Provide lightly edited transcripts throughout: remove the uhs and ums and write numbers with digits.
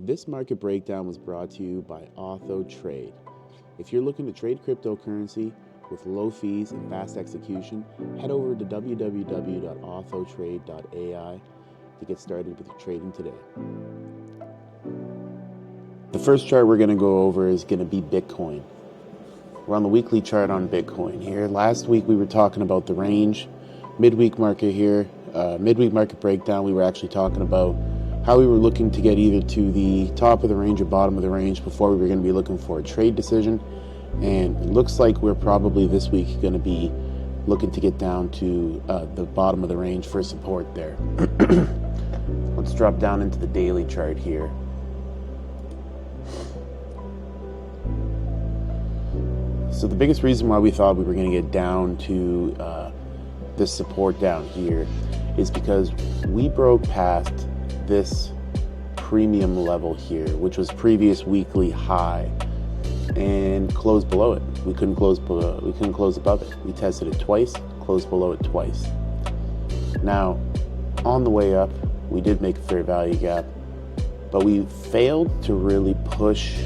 This market breakdown was brought to you by AuthoTrade. If you're looking to trade cryptocurrency with low fees and fast execution, head over to www.autotrade.ai to get started with your trading today. The first chart we're going to go over is going to be Bitcoin. We're on the weekly chart on Bitcoin here. Last week we were talking about the range, midweek market here, midweek market breakdown. We were actually talking about how we were looking to get either to the top of the range or bottom of the range before we were going to be looking for a trade decision. And it looks like we're probably this week going to be looking to get down to the bottom of the range for support there. Let's drop down into the daily chart here. So the biggest reason why we thought we were going to get down to this support down here is because we broke past this premium level here, which was previous weekly high, and closed below it. We couldn't close below. We couldn't close above it. We tested it twice, closed below it twice. Now, on the way up, we did make a fair value gap, but we failed to really push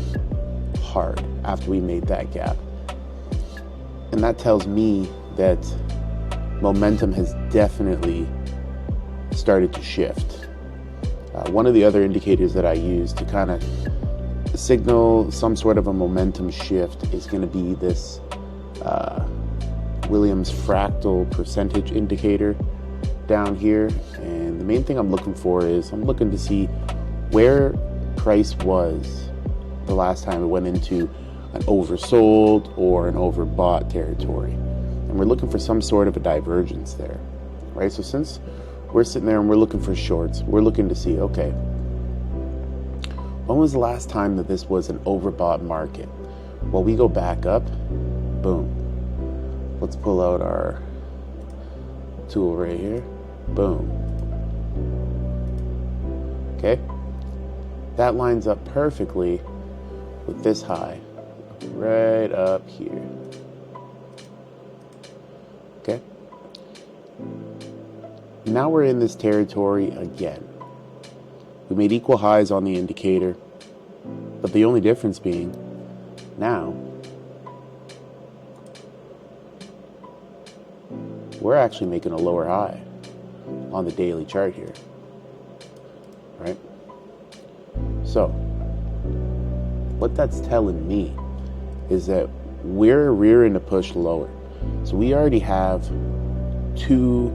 hard after we made that gap. And that tells me that momentum has definitely started to shift. One of the other indicators that I use to kind of signal some sort of a momentum shift is going to be this Williams fractal percentage indicator down here. And the main thing I'm looking for is I'm looking to see where price was the last time it went into an oversold or an overbought territory. And we're looking for some sort of a divergence there, right? So since we're sitting there and we're looking for shorts, we're looking to see, okay, when was the last time that this was an overbought market? Well, we go back up, boom. Let's pull out our tool right here, boom. Okay, that lines up perfectly with this high right up here. Okay, now we're in this territory again. We made equal highs on the indicator, but the only difference being now we're actually making a lower high on the daily chart here, right? So what that's telling me is that we're rearing to push lower. So we already have two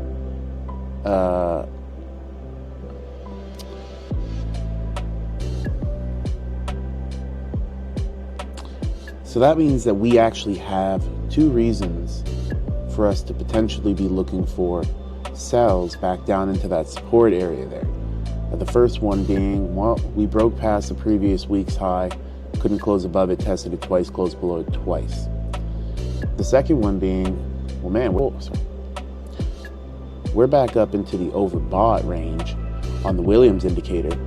so that means that we actually have two reasons for us to potentially be looking for sells back down into that support area there. The first one being, well, we broke past the previous week's high, couldn't close above it, tested it twice, closed below it twice. The second one being, well, man, we're back up into the overbought range on the Williams indicator,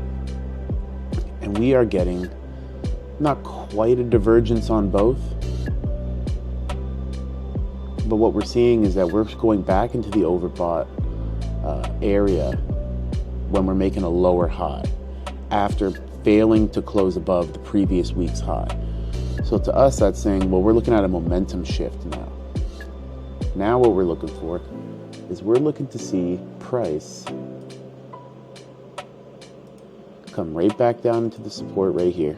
and we are getting not quite a divergence on both, but what we're seeing is that we're going back into the overbought area when we're making a lower high after failing to close above the previous week's high. So to us, that's saying, well, we're looking at a momentum shift now. Now what we're looking for is we're looking to see price come right back down into the support right here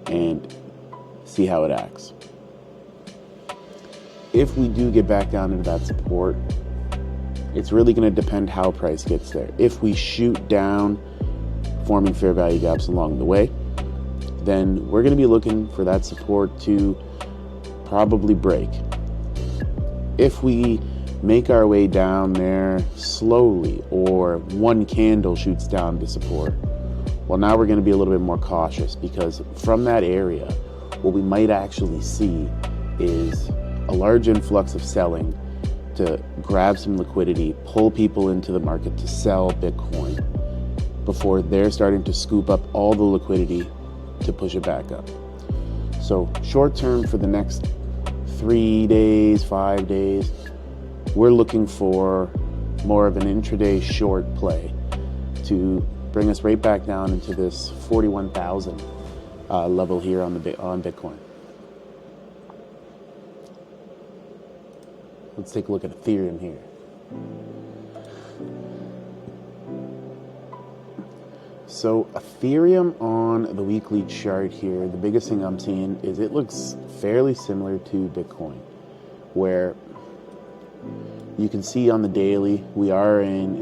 and see how it acts. If we do get back down into that support, it's really going to depend how price gets there. If we shoot down, forming fair value gaps along the way, then we're going to be looking for that support to probably break. If we make our way down there slowly, or one candle shoots down to support, well, now we're going to be a little bit more cautious, because from that area, what we might actually see is a large influx of selling to grab some liquidity, pull people into the market to sell Bitcoin before they're starting to scoop up all the liquidity to push it back up. So short term, for the next 3 days, 5 days, we're looking for more of an intraday short play to bring us right back down into this 41,000 level here on Bitcoin. Let's take a look at Ethereum here. So Ethereum on the weekly chart here, the biggest thing I'm seeing is it looks fairly similar to Bitcoin, where you can see on the daily we are in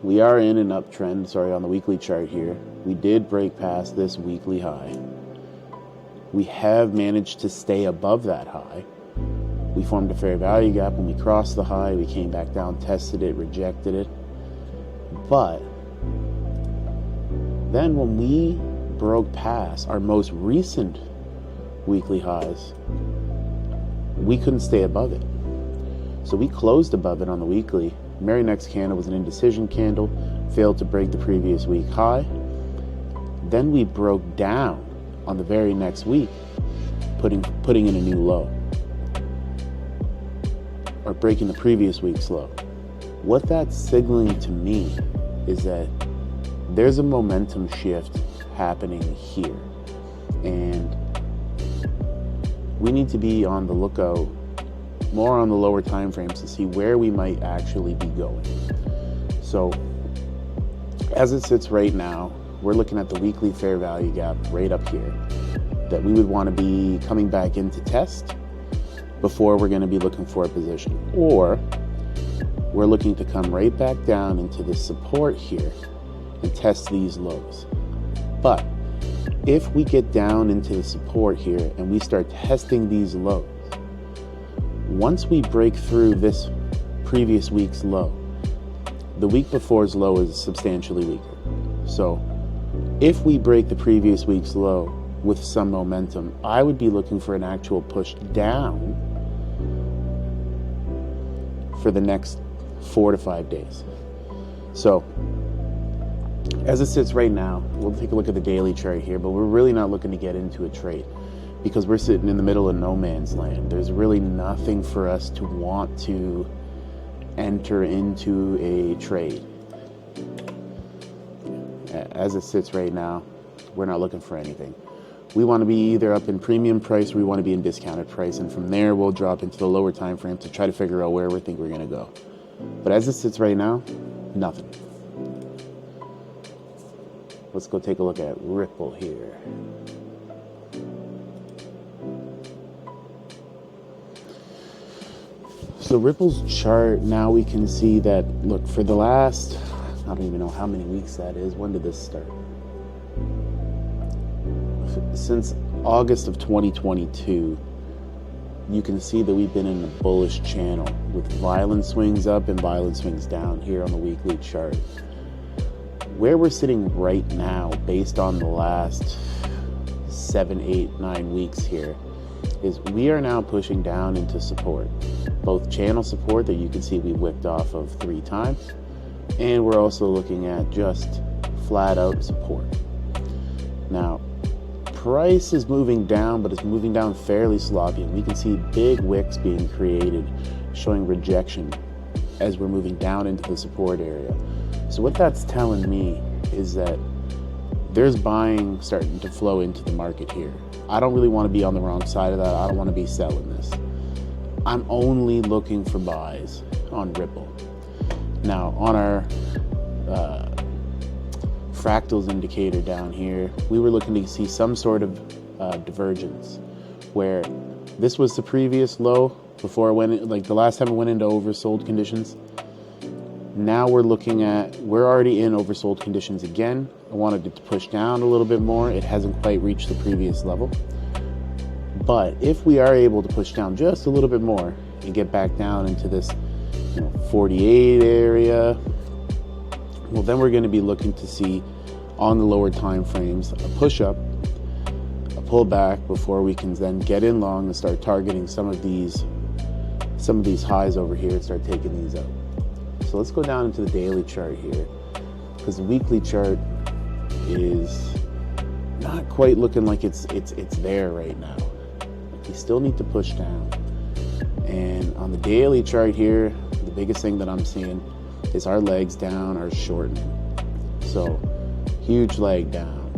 an uptrend. Sorry, on the weekly chart here, we did break past this weekly high. We have managed to stay above that high. We formed a fair value gap when we crossed the high. We came back down, tested it, rejected it. But then when we broke past our most recent weekly highs, we couldn't stay above it. So we closed above it on the weekly. Very next candle was an indecision candle, failed to break the previous week high. Then we broke down on the very next week, putting in a new low, or breaking the previous week's low. What that's signaling to me is that there's a momentum shift happening here, and we need to be on the lookout more on the lower time frames to see where we might actually be going. So as it sits right now, we're looking at the weekly fair value gap right up here that we would want to be coming back in to test before we're going to be looking for a position, or we're looking to come right back down into the support here and test these lows. But if we get down into the support here and we start testing these lows, once we break through this previous week's low, the week before's low is substantially weaker. So if we break the previous week's low with some momentum, I would be looking for an actual push down for the next 4 to 5 days. So as it sits right now, we'll take a look at the daily chart here, but we're really not looking to get into a trade because we're sitting in the middle of no man's land. There's really nothing for us to want to enter into a trade. As it sits right now, we're not looking for anything. We want to be either up in premium price or we want to be in discounted price, and from there we'll drop into the lower time frame to try to figure out where we think we're going to go. But as it sits right now, nothing. Let's go take a look at Ripple here. So Ripple's chart, now we can see that, look, for the last, I don't even know how many weeks that is. When did this start? Since August of 2022, you can see that we've been in a bullish channel with violent swings up and violent swings down here on the weekly chart. Where we're sitting right now, based on the last 7, 8, 9 weeks here, is we are now pushing down into support. Both channel support that you can see we whipped off of 3 times, and we're also looking at just flat out support. Now, price is moving down, but it's moving down fairly sloppy, and we can see big wicks being created, showing rejection as we're moving down into the support area. So what that's telling me is that there's buying starting to flow into the market here. I don't really want to be on the wrong side of that. I don't want to be selling this. I'm only looking for buys on Ripple. Now, on our fractals indicator down here, we were looking to see some sort of divergence where this was the previous low before it went, like the last time it went into oversold conditions. Now we're already in oversold conditions again. I wanted it to push down a little bit more. It hasn't quite reached the previous level. But if we are able to push down just a little bit more and get back down into this 48 area, well, then we're going to be looking to see on the lower time frames a push up, a pullback before we can then get in long and start targeting some of these highs over here and start taking these out. So let's go down into the daily chart here, because the weekly chart is not quite looking like it's there right now. We still need to push down. And on the daily chart here, the biggest thing that I'm seeing is our legs down are shortening. So huge leg down,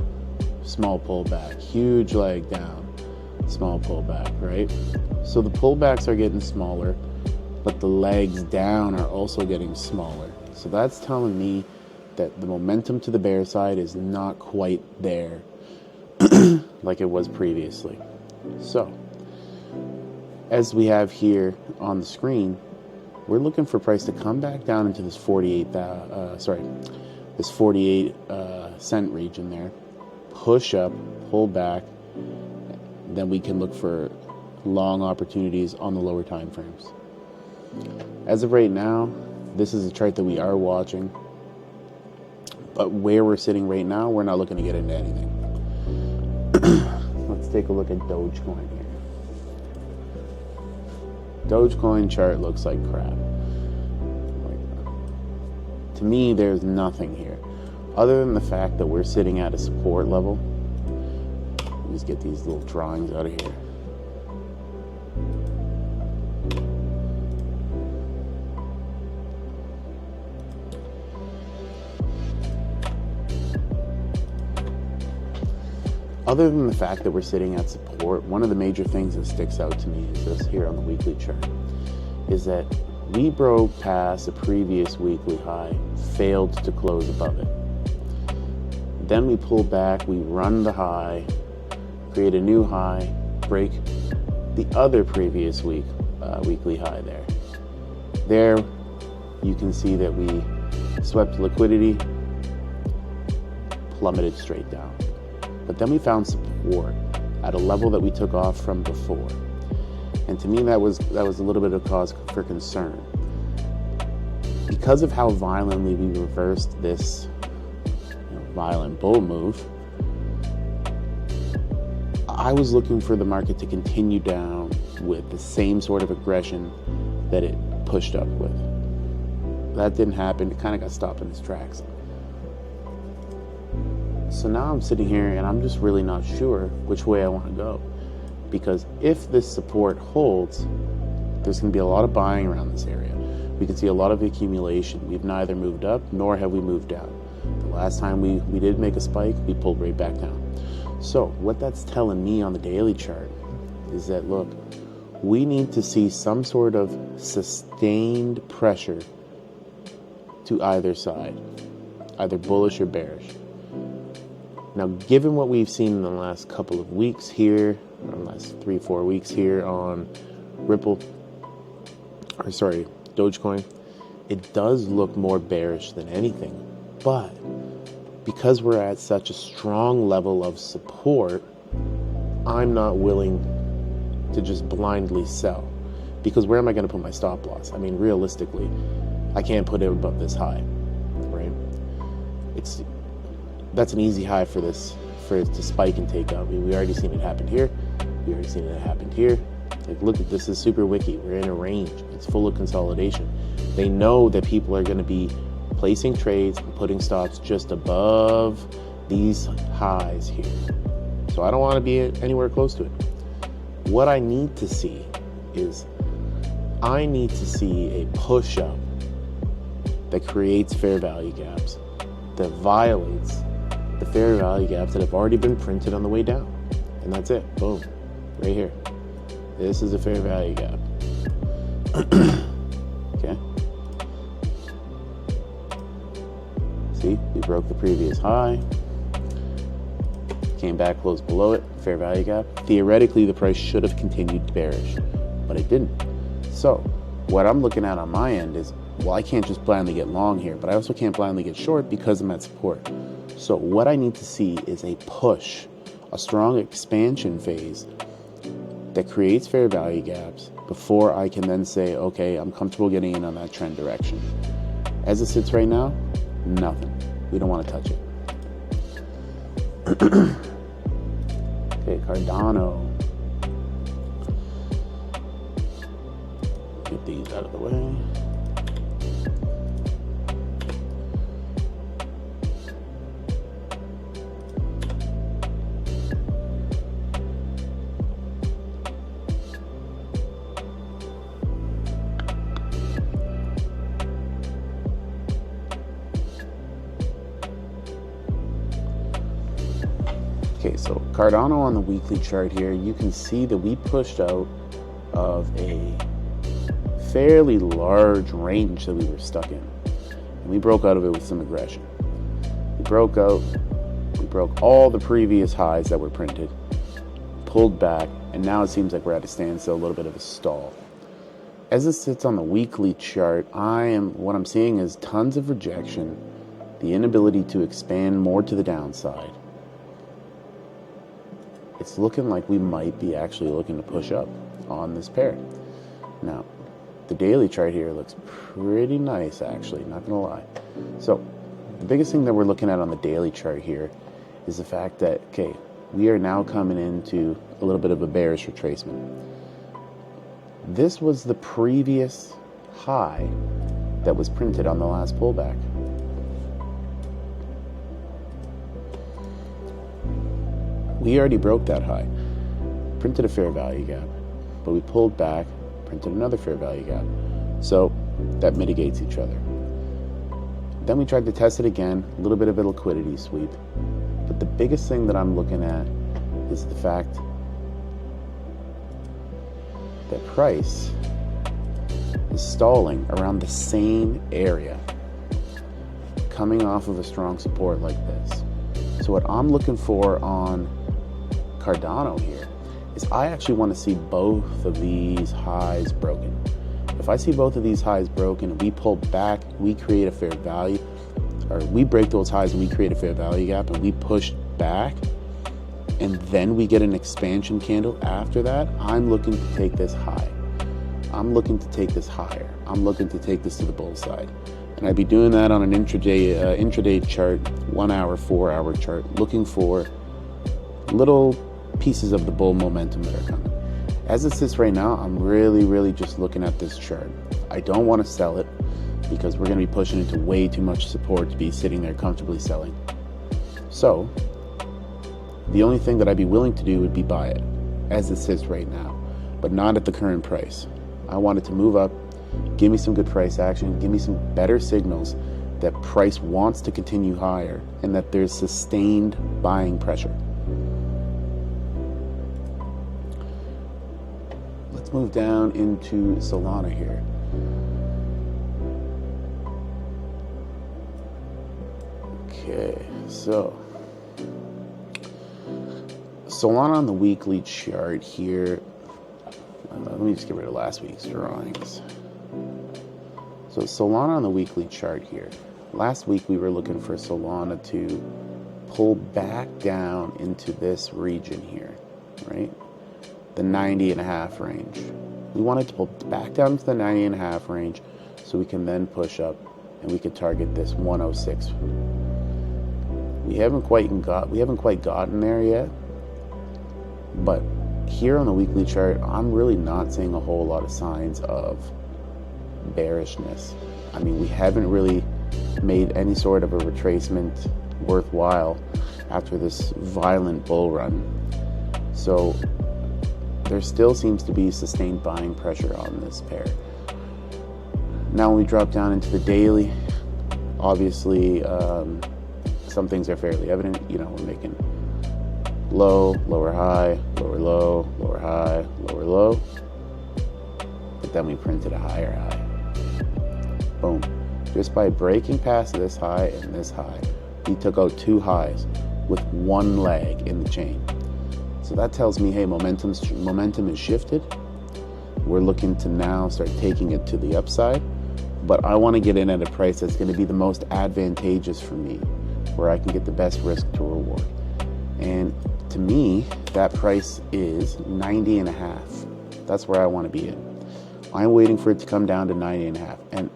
small pullback, huge leg down, small pullback, right? So the pullbacks are getting smaller, but the legs down are also getting smaller. So that's telling me that the momentum to the bear side is not quite there like it was previously. So as we have here on the screen, we're looking for price to come back down into this 48 cent region there, push up, pull back, then we can look for long opportunities on the lower time frames. As of right now, this is a chart that we are watching, but where we're sitting right now, we're not looking to get into anything. Let's take a look at Doge Coin here. Doge Coin chart looks like crap. To me, there's nothing here other than the fact that we're sitting at a support level. Let's get these little drawings out of here. Other than the fact that we're sitting at support, one of the major things that sticks out to me is this here on the weekly chart, is that we broke past a previous weekly high, failed to close above it. Then we pull back, we run the high, create a new high, break the other previous weekly high there. There you can see that we swept liquidity, plummeted straight down. But then we found support at a level that we took off from before. And to me, that was a little bit of cause for concern. Because of how violently we reversed this violent bull move, I was looking for the market to continue down with the same sort of aggression that it pushed up with. That didn't happen. It kind of got stopped in its tracks. So now I'm sitting here and I'm just really not sure which way I want to go. Because if this support holds, there's going to be a lot of buying around this area. We can see a lot of accumulation. We've neither moved up nor have we moved down. The last time we did make a spike, we pulled right back down. So what that's telling me on the daily chart is that, look, we need to see some sort of sustained pressure to either side, either bullish or bearish. Now, given what we've seen in the last couple of weeks here, or the last 3-4 weeks here on Dogecoin, it does look more bearish than anything. But because we're at such a strong level of support, I'm not willing to just blindly sell. Because where am I going to put my stop loss? I mean, realistically, I can't put it above this high, right? That's an easy high for it to spike and take out. I mean, we already seen it happen here. We already seen it happen here. Like, look at this is super wiki. We're in a range. It's full of consolidation. They know that people are going to be placing trades and putting stops just above these highs here. So I don't want to be anywhere close to it. What I need to see is I need to see a push up that creates fair value gaps, that violates the fair value gaps that have already been printed on the way down. And that's it. Boom. Right here. This is a fair value gap. Okay. See, we broke the previous high. Came back, closed below it. Fair value gap. Theoretically, the price should have continued bearish, but it didn't. So what I'm looking at on my end is, well, I can't just blindly get long here, but I also can't blindly get short because I'm at support. So what I need to see is a push, a strong expansion phase that creates fair value gaps before I can then say, okay, I'm comfortable getting in on that trend direction. As it sits right now, nothing. We don't want to touch it. Okay, Cardano. Get these out of the way. Okay, so Cardano on the weekly chart here, you can see that we pushed out of a fairly large range that we were stuck in. And we broke out of it with some aggression. We broke out, we broke all the previous highs that were printed, pulled back, and now it seems like we're at a standstill, a little bit of a stall. As it sits on the weekly chart, what I'm seeing is tons of rejection, the inability to expand more to the downside. It's looking like we might be actually looking to push up on this pair. Now, the daily chart here looks pretty nice, actually, not gonna lie. So, the biggest thing that we're looking at on the daily chart here is the fact that, okay, we are now coming into a little bit of a bearish retracement. This was the previous high that was printed on the last pullback. We already broke that high, printed a fair value gap, but we pulled back, printed another fair value gap. So that mitigates each other. Then we tried to test it again, a little bit of a liquidity sweep. But the biggest thing that I'm looking at is the fact that price is stalling around the same area, coming off of a strong support like this. So what I'm looking for on Cardano here is I actually want to see both of these highs broken. If I see both of these highs broken, we pull back, we create a fair value, or we break those highs and we create a fair value gap and we push back, and then we get an expansion candle after that, I'm looking to take this high. I'm looking to take this higher. I'm looking to take this to the bull side. And I'd be doing that on an intraday chart, 1 hour, 4 hour chart, looking for little pieces of the bull momentum that are coming. As it sits right now, I'm really just looking at this chart. I don't want to sell it because we're going to be pushing into way too much support to be sitting there comfortably selling. So the only thing that I'd be willing to do would be buy it as it sits right now, but not at the current price. I want it to move up, give me some good price action, give me some better signals that price wants to continue higher and that there's sustained buying pressure. Let's move down into Solana here. Okay, so Solana on the weekly chart here. Let me just get rid of last week's drawings. So Solana on the weekly chart here. Last week we were looking for Solana to pull back down into this region here, right? The 90.5 range. We want it to pull back down to the 90.5 range so we can then push up and we could target this 106. We haven't quite gotten there yet, but here on the weekly chart, I'm really not seeing a whole lot of signs of bearishness. I mean, we haven't really made any sort of a retracement worthwhile after this violent bull run. So there still seems to be sustained buying pressure on this pair. Now when we drop down into the daily, obviously some things are fairly evident. You know, we're making low, lower high, lower low, lower high, lower low. But then we printed a higher high. Boom. Just by breaking past this high and this high, we took out two highs with one leg in the chain. So that tells me, hey, momentum is shifted. We're looking to now start taking it to the upside. But I want to get in at a price that's going to be the most advantageous for me, where I can get the best risk to reward. And to me, that price is 90.5. That's where I want to be in. I'm waiting for it to come down to 90.5. And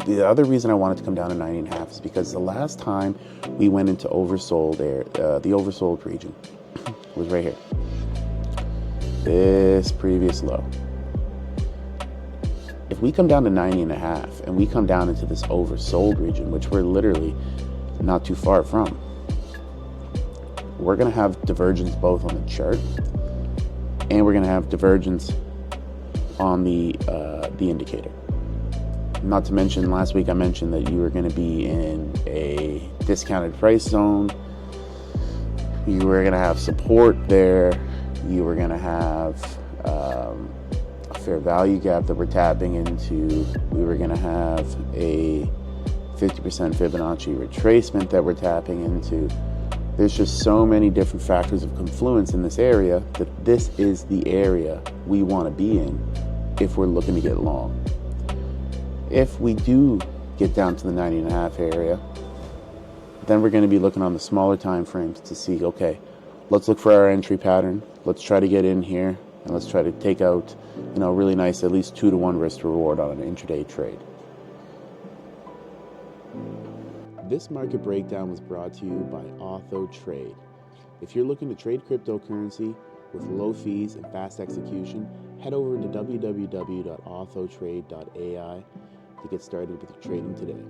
the other reason I want it to come down to 90.5 is because the last time we went into oversold the oversold region was right here. This previous low. If we come down to 90.5 and we come down into this oversold region, which we're literally not too far from, we're going to have divergence both on the chart and we're going to have divergence on the indicator. Not to mention, last week I mentioned that you were going to be in a discounted price zone. you were going to have support there. You were going to have a fair value gap that we're tapping into. We were going to have a 50% Fibonacci retracement that we're tapping into. There's just so many different factors of confluence in this area that this is the area we want to be in if we're looking to get long. If we do get down to the 90.5 area, then we're going to be looking on the smaller time frames to see, okay, let's look for our entry pattern. Let's try to get in here and let's try to take out, really nice, at least 2-to-1 risk to reward on an intraday trade. This market breakdown was brought to you by AuthoTrade. If you're looking to trade cryptocurrency with low fees and fast execution, head over to www.autotrade.ai to get started with your trading today.